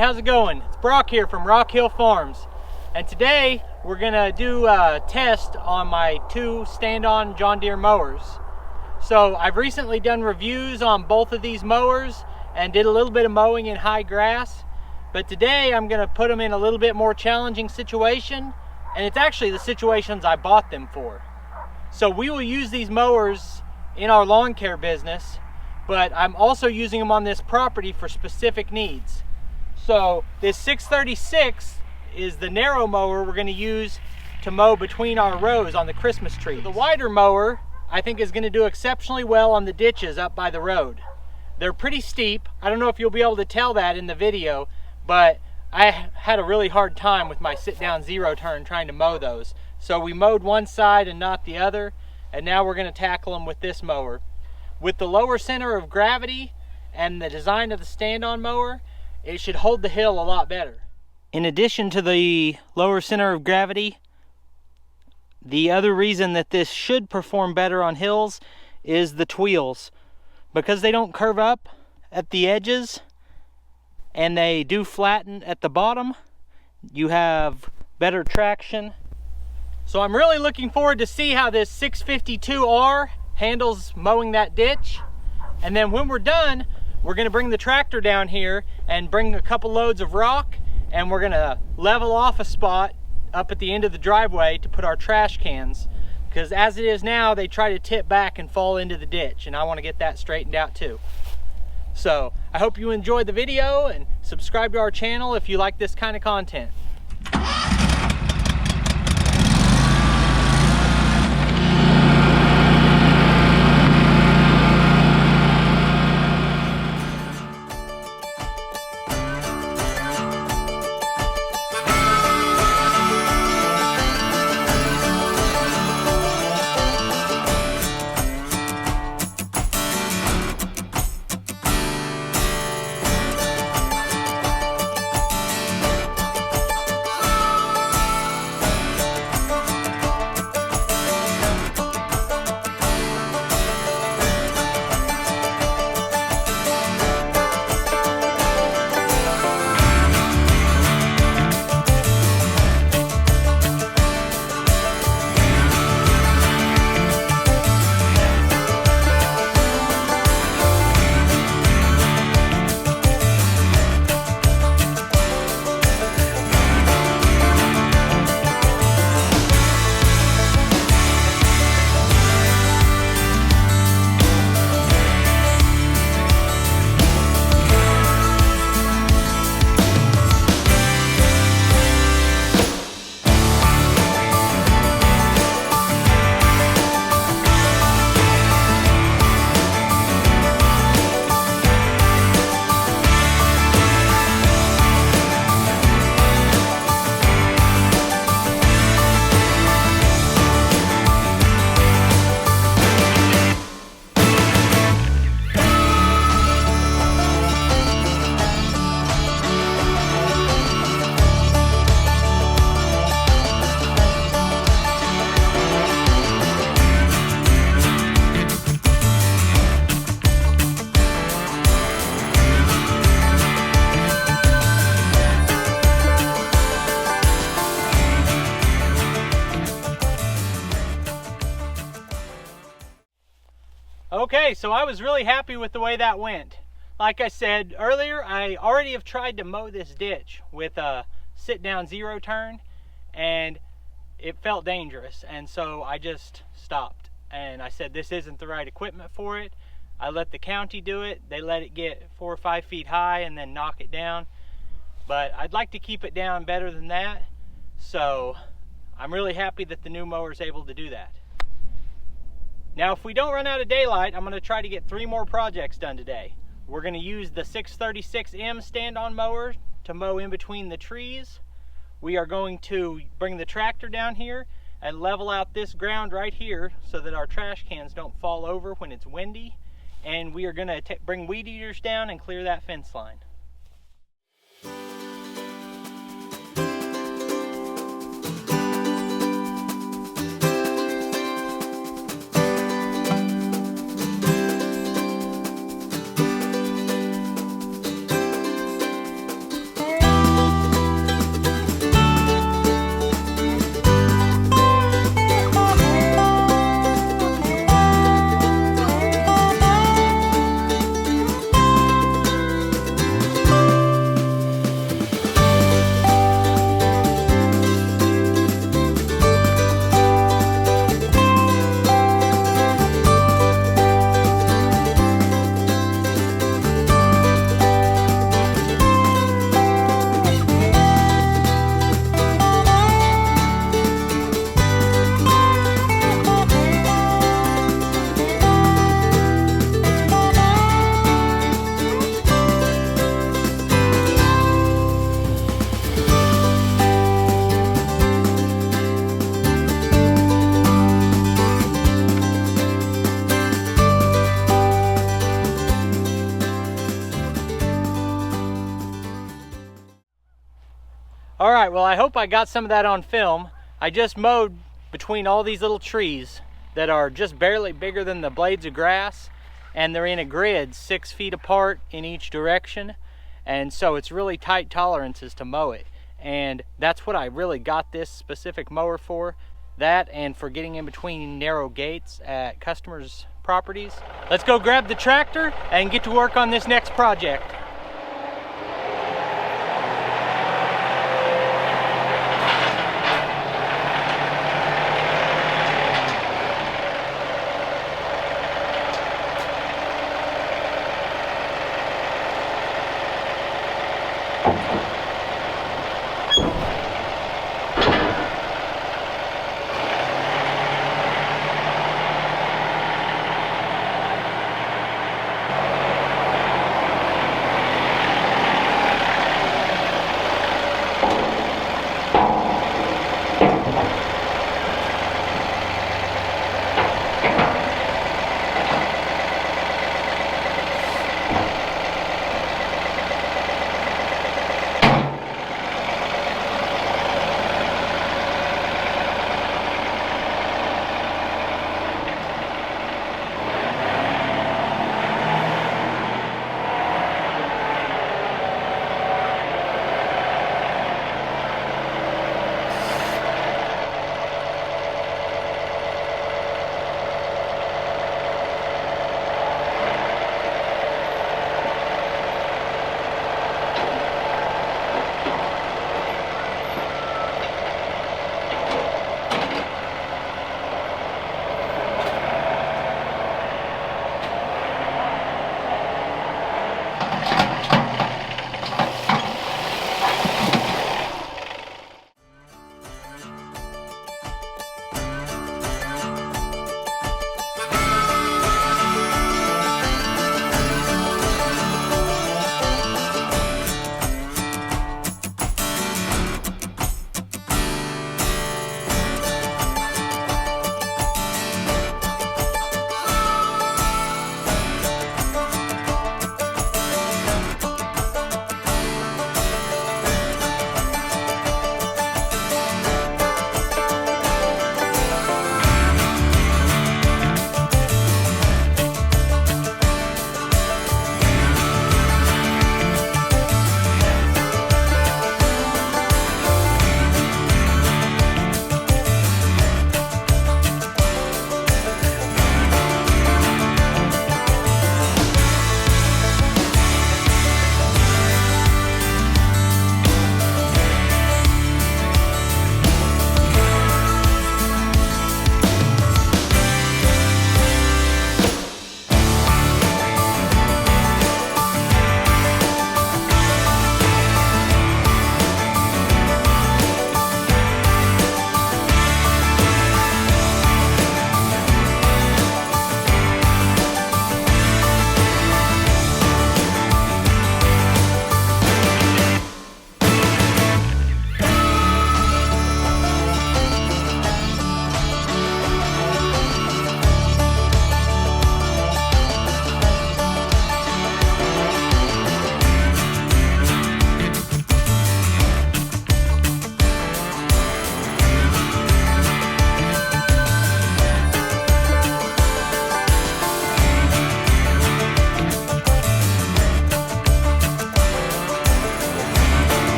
how's it going? It's Brock here from Rock Hill Farms, and today we're gonna do a test on my two stand-on John Deere mowers. So I've recently done reviews on both of these mowers and did a little bit of mowing in high grass, but today I'm gonna put them in a little bit more challenging situation, and it's actually the situations I bought them for. So we will use these mowers in our lawn care business, but I'm also using them on this property for specific needs. So this 636 is the narrow mower we're going to use to mow between our rows on the Christmas trees. The wider mower I think is going to do exceptionally well on the ditches up by the road. They're pretty steep. I don't know if you'll be able to tell that in the video, but I had a really hard time with my sit-down zero turn trying to mow those. So we mowed one side and not the other, and now we're going to tackle them with this mower. With the lower center of gravity and the design of the stand-on mower, it should hold the hill a lot better. In addition to the lower center of gravity, the other reason that this should perform better on hills is the Tweels. Because they don't curve up at the edges and they do flatten at the bottom, you have better traction. So I'm really looking forward to see how this 652R handles mowing that ditch. And then when we're done, we're gonna bring the tractor down here and bring a couple loads of rock, and we're gonna level off a spot up at the end of the driveway to put our trash cans, because as it is now, they try to tip back and fall into the ditch, and I wanna get that straightened out too. So I hope you enjoyed the video, and subscribe to our channel if you like this kind of content. Okay, so I was really happy with the way that went. Like I said earlier, I already have tried to mow this ditch with a sit-down zero turn, and it felt dangerous, and so I just stopped. And I said, this isn't the right equipment for it. I let the county do it. They let it get 4 or 5 feet high and then knock it down. But I'd like to keep it down better than that, so I'm really happy that the new mower is able to do that. Now, if we don't run out of daylight, I'm going to try to get 3 more projects done today. We're going to use the 636M stand-on mower to mow in between the trees. We are going to bring the tractor down here and level out this ground right here so that our trash cans don't fall over when it's windy. And we are going to bring weed eaters down and clear that fence line. All right, well, I hope I got some of that on film. I just mowed between all these little trees that are just barely bigger than the blades of grass, and they're in a grid 6 feet apart in each direction. And so it's really tight tolerances to mow it. And that's what I really got this specific mower for. That and for getting in between narrow gates at customers' properties. Let's go grab the tractor and get to work on this next project.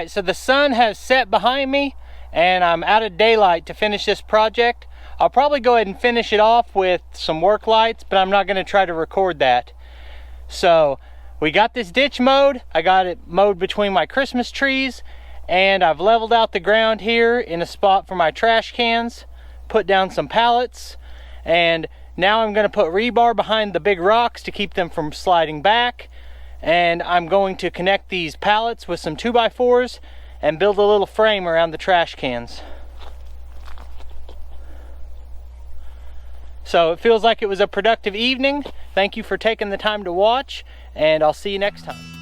Alright, so the sun has set behind me and I'm out of daylight to finish this project. I'll probably go ahead and finish it off with some work lights, but I'm not going to try to record that. So we got this ditch mowed. I got it mowed between my Christmas trees, and I've leveled out the ground here in a spot for my trash cans, put down some pallets, and now I'm going to put rebar behind the big rocks to keep them from sliding back. And I'm going to connect these pallets with some 2x4s and build a little frame around the trash cans. So it feels like it was a productive evening. Thank you for taking the time to watch, and I'll see you next time.